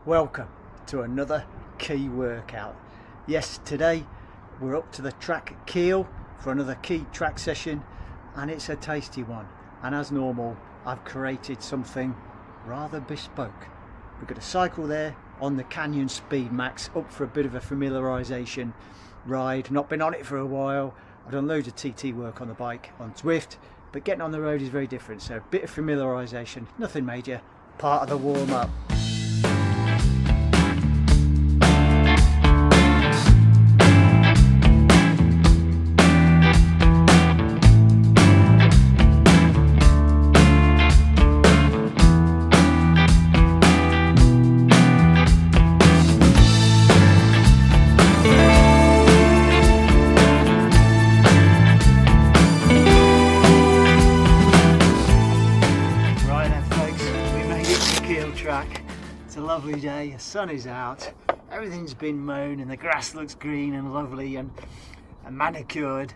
Welcome to another key workout. Yes, today we're up to the track at Kiel for another key track session, and it's a tasty one. And as normal, I've created something rather bespoke. We're going to cycle there on the Canyon Speed Max, up for a bit of a familiarisation ride. Not been on it for a while. I've done loads of TT work on the bike on Zwift, but getting on the road is very different. So a bit of familiarisation, nothing major, part of the warm-up. Track. It's a lovely day, the sun is out, everything's been mown and the grass looks green and lovely and manicured,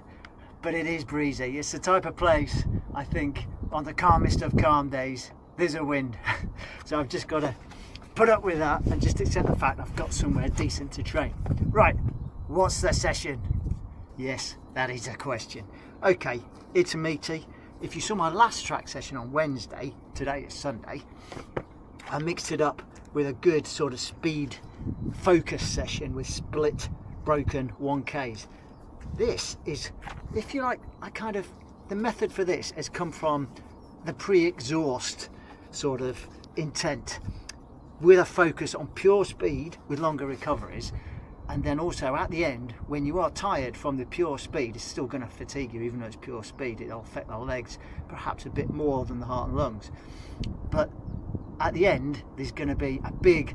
but it is breezy. It's the type of place, I think, on the calmest of calm days, there's a wind. So I've just got to put up with that and just accept the fact I've got somewhere decent to train. Right, what's the session? Yes, that is a question. Okay, it's meaty. If you saw my last track session on Wednesday, today is Sunday, I mixed it up with a good sort of speed focus session with split broken 1Ks. This is, if you like, the method for this has come from the pre-exhaust sort of intent, with a focus on pure speed with longer recoveries, and then also at the end, when you are tired from the pure speed, it's still going to fatigue you. Even though it's pure speed, it'll affect the legs perhaps a bit more than the heart and lungs, but at the end there's going to be a big,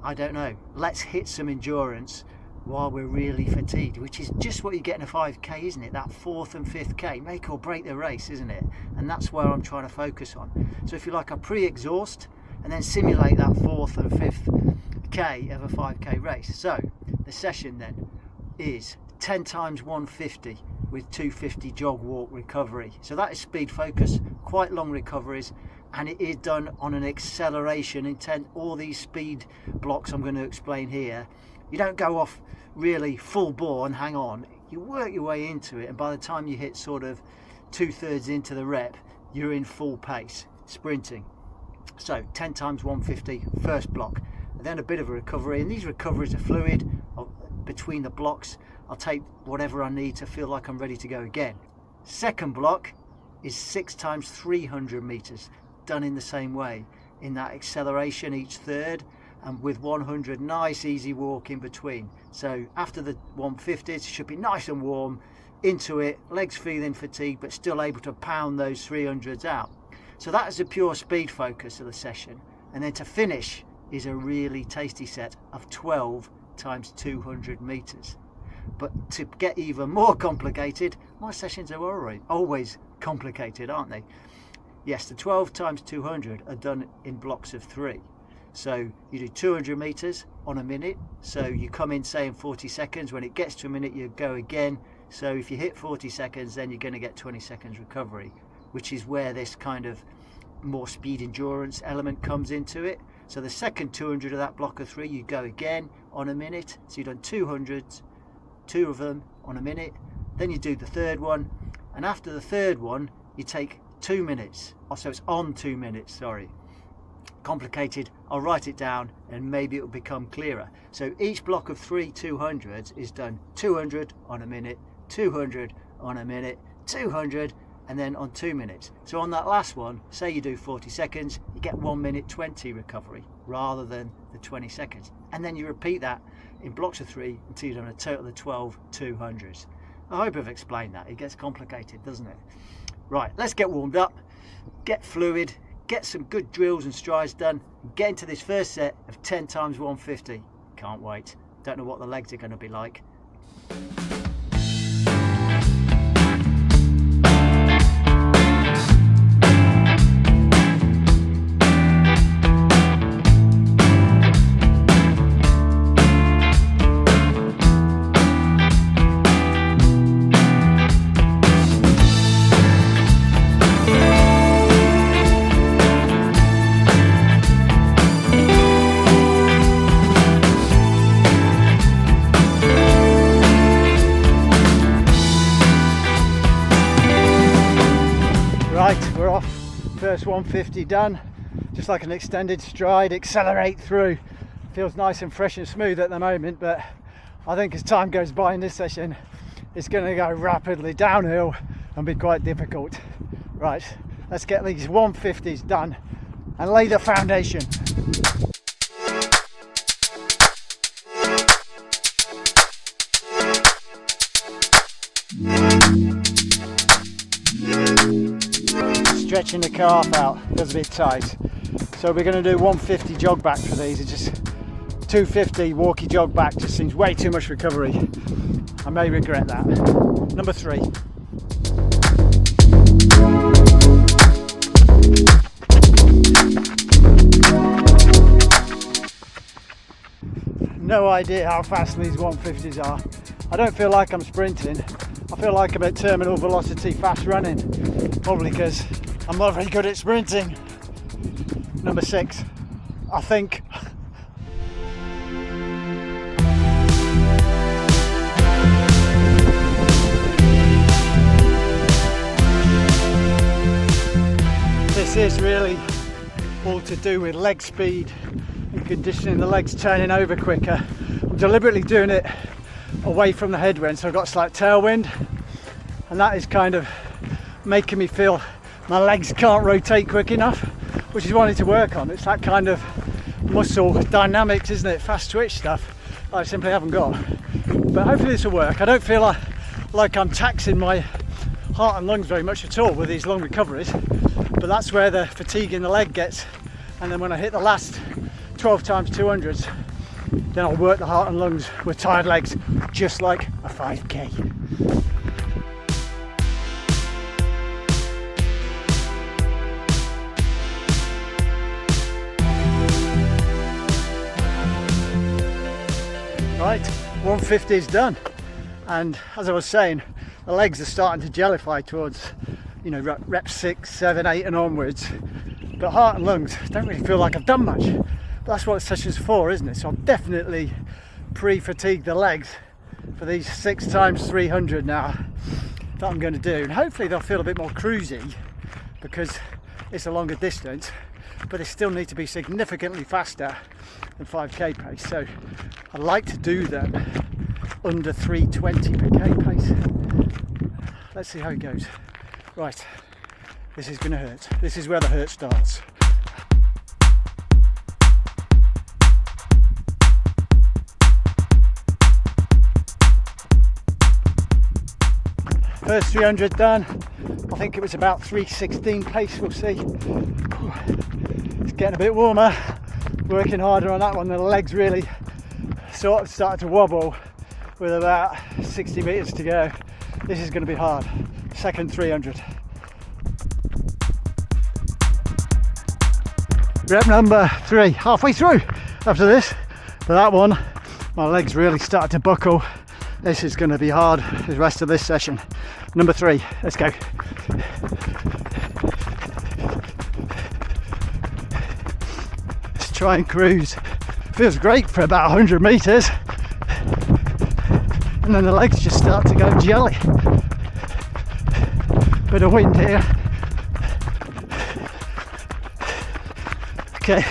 I don't know, let's hit some endurance while we're really fatigued, which is just what you get in a 5k, isn't it? That 4th and 5th k, make or break the race, isn't it? And that's where I'm trying to focus on. So if you like, a pre-exhaust and then simulate that 4th and 5th k of a 5k race. So the session then is 10 times 150 with 250 jog walk recovery. So that is speed focus, quite long recoveries, and it is done on an acceleration intent. All these speed blocks I'm going to explain here, you don't go off really full bore and hang on. You work your way into it, and by the time you hit sort of 2/3 into the rep, you're in full pace, sprinting. So 10 times 150, first block, and then a bit of a recovery, and these recoveries are fluid. Between the blocks, I'll take whatever I need to feel like I'm ready to go again. Second block is 6 times 300 meters, done in the same way, in that acceleration each third, and with 100 nice easy walk in between. So after the 150s, it should be nice and warm, into it, legs feeling fatigued, but still able to pound those 300s out. So that is a pure speed focus of the session. And then to finish is a really tasty set of 12 times 200 meters. But to get even more complicated, my sessions are always complicated, aren't they? Yes, the 12 times 200 are done in blocks of 3. So you do 200 meters on a minute. So you come in, say, in 40 seconds. When it gets to a minute, you go again. So if you hit 40 seconds, then you're going to get 20 seconds recovery, which is where this kind of more speed endurance element comes into it. So the second 200 of that block of 3, you go again on a minute. So you've done 200s, 2 of them on a minute. Then you do the third one. And after the third one, you take 2 minutes. Also, it's on 2 minutes, sorry. Complicated. I'll write it down and maybe it will become clearer. So each block of 3 200s is done 200 on a minute, 200 on a minute, 200, and then on 2 minutes. So on that last one, say you do 40 seconds, you get 1 minute 20 recovery rather than the 20 seconds. And then you repeat that in blocks of 3 until you've done a total of 12 200s. I hope I've explained that. It gets complicated, doesn't it? Right, let's get warmed up, get fluid, get some good drills and strides done, and get into this first set of 10 times 150. Can't wait. Don't know what the legs are going to be like. first 150 done, just like an extended stride, accelerate through. Feels nice and fresh and smooth at the moment, but I think as time goes by in this session, it's going to go rapidly downhill and be quite difficult. Right, let's get these 150s done and lay the foundation. Stretching the calf out, feels a bit tight. So we're going to do 150 jog back for these. It's just 250 walkie jog back just seems way too much recovery. I may regret that. Number 3. No idea how fast these 150s are. I don't feel like I'm sprinting. I feel like I'm at terminal velocity fast running. Probably because I'm not very good at sprinting. Number 6, I think. This is really all to do with leg speed and conditioning the legs turning over quicker. I'm deliberately doing it away from the headwind, so I've got a slight tailwind, and that is kind of making me feel my legs can't rotate quick enough, which is what I need to work on. It's that kind of muscle dynamics, isn't it? Fast twitch stuff I simply haven't got. But hopefully this will work. I don't feel like I'm taxing my heart and lungs very much at all with these long recoveries, but that's where the fatigue in the leg gets. And then when I hit the last 12 times 200s, then I'll work the heart and lungs with tired legs, just like a 5k. Right, 150 is done, and as I was saying, the legs are starting to jellify towards, you know, reps 6, 7, 8 and onwards, but heart and lungs don't really feel like I've done much. But that's what session's for, isn't it? So I've definitely pre-fatigued the legs for these 6 times 300 now that I'm going to do, and hopefully they'll feel a bit more cruisy because it's a longer distance, but they still need to be significantly faster than 5k pace. So I like to do them under 320 per k pace. Let's see how it goes. Right, this is going to hurt. This is where the hurt starts. First 300 done. I think it was about 316 pace, we'll see. It's getting a bit warmer. Working harder on that one. The legs really sort of started to wobble with about 60 meters to go. This is going to be hard. Second 300. Rep number 3, halfway through after this. For that one, my legs really started to buckle. This is going to be hard the rest of this session. Number 3, let's go. Let's try and cruise. Feels great for about 100 meters. And then the legs just start to go jelly. Bit of wind here. Okay.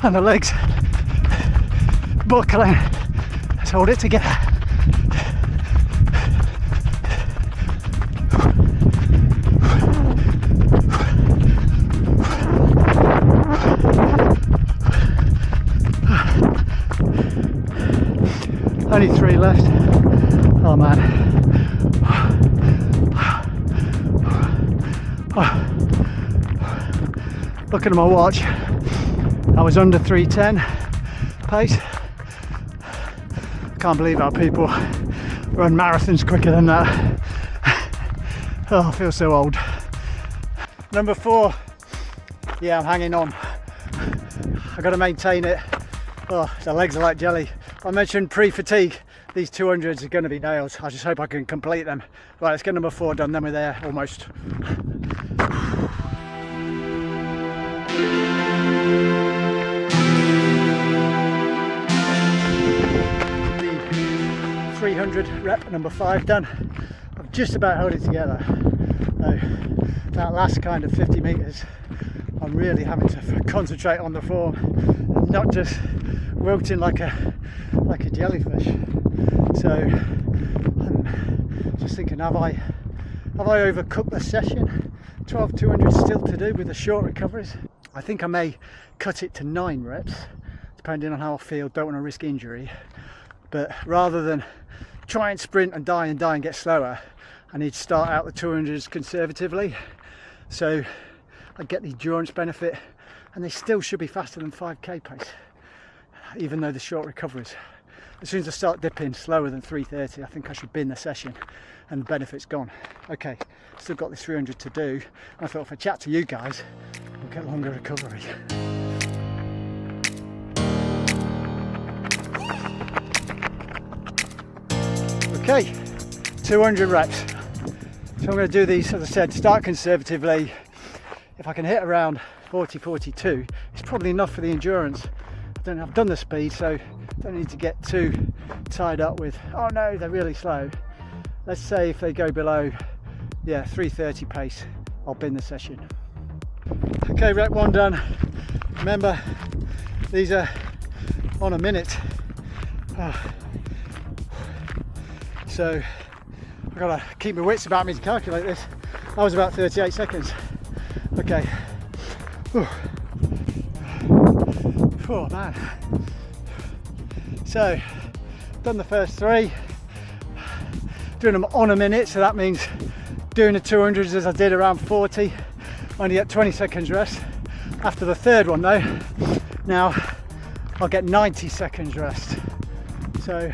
And the legs buckling. Let's hold it together. Only 3 left. Oh man. Looking at my watch, I was under 310 pace. Can't believe how people run marathons quicker than that. Oh, I feel so old. Number 4, yeah, I'm hanging on. I've got to maintain it. Oh, the legs are like jelly. I mentioned pre-fatigue. These 200s are going to be nails. I just hope I can complete them. Right, let's get number 4 done, then we're there almost. The 300 rep number 5 done. I've just about held it together. No, that last kind of 50 metres, I'm really having to concentrate on the form and not just wilting like a jellyfish. So I'm just thinking, have I overcooked the session? 12 200 still to do with the short recoveries. I think I may cut it to 9 reps, depending on how I feel. Don't want to risk injury, but rather than try and sprint and die and get slower, I need to start out the 200s conservatively, so I get the endurance benefit, and they still should be faster than 5k pace, even though the short recoveries. As soon as I start dipping slower than 3:30, I think I should bin the session and the benefit's gone. Okay, still got this 300 to do, and I thought if I chat to you guys, we'll get longer recovery. Okay, 200 reps. So I'm going to do these, as I said, start conservatively. If I can hit around 40-42, it's probably enough for the endurance. I've done the speed, so don't need to get too tied up with, oh no, they're really slow. Let's say if they go below, 3:30 pace, I'll bin the session. Okay, rep 1 done. Remember, these are on a minute. So I've got to keep my wits about me to calculate this. That was about 38 seconds. Okay. Oh man. So, done the first 3. Doing them on a minute, so that means doing the 200s as I did around 40. Only get 20 seconds rest. After the third one though, now I'll get 90 seconds rest. So,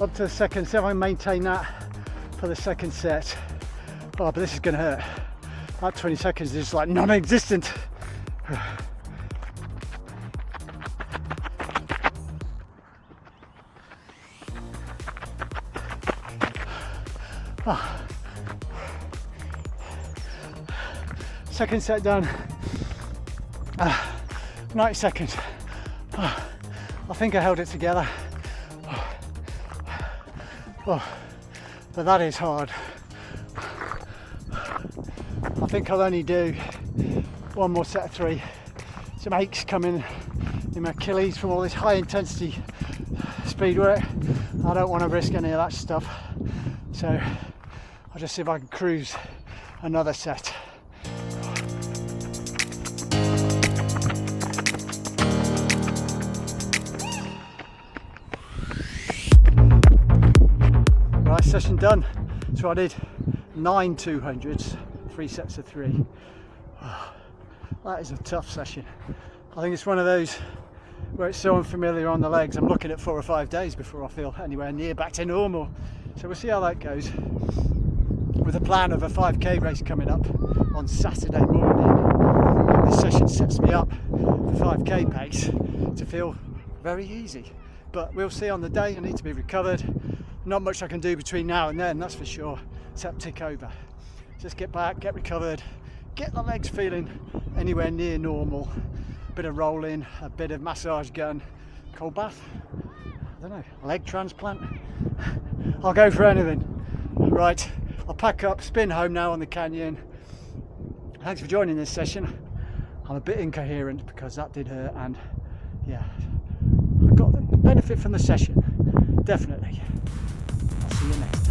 up to the second set, I maintain that for the second set. Oh, but this is gonna hurt. That 20 seconds is like non-existent. Second set done. 90 seconds. I think I held it together. But that is hard. I think I'll only do one more set of 3. Some aches coming in my Achilles from all this high intensity speed work. I don't want to risk any of that stuff. So I'll just see if I can cruise another set. Right, session done. So I did 9 200s, 3 sets of 3. That is a tough session. I think it's one of those where it's so unfamiliar on the legs. I'm looking at 4 or 5 days before I feel anywhere near back to normal. So we'll see how that goes. With a plan of a 5k race coming up on Saturday morning, this session sets me up for 5k pace to feel very easy. But we'll see on the day. I need to be recovered. Not much I can do between now and then, that's for sure. Except tick over. Just get back, get recovered, get the legs feeling anywhere near normal. A bit of rolling, a bit of massage gun, cold bath, I don't know, leg transplant. I'll go for anything. Right, I'll pack up, spin home now on the canyon. Thanks for joining this session. I'm a bit incoherent because that did hurt, and yeah, I got the benefit from the session, definitely. I'll see you next time.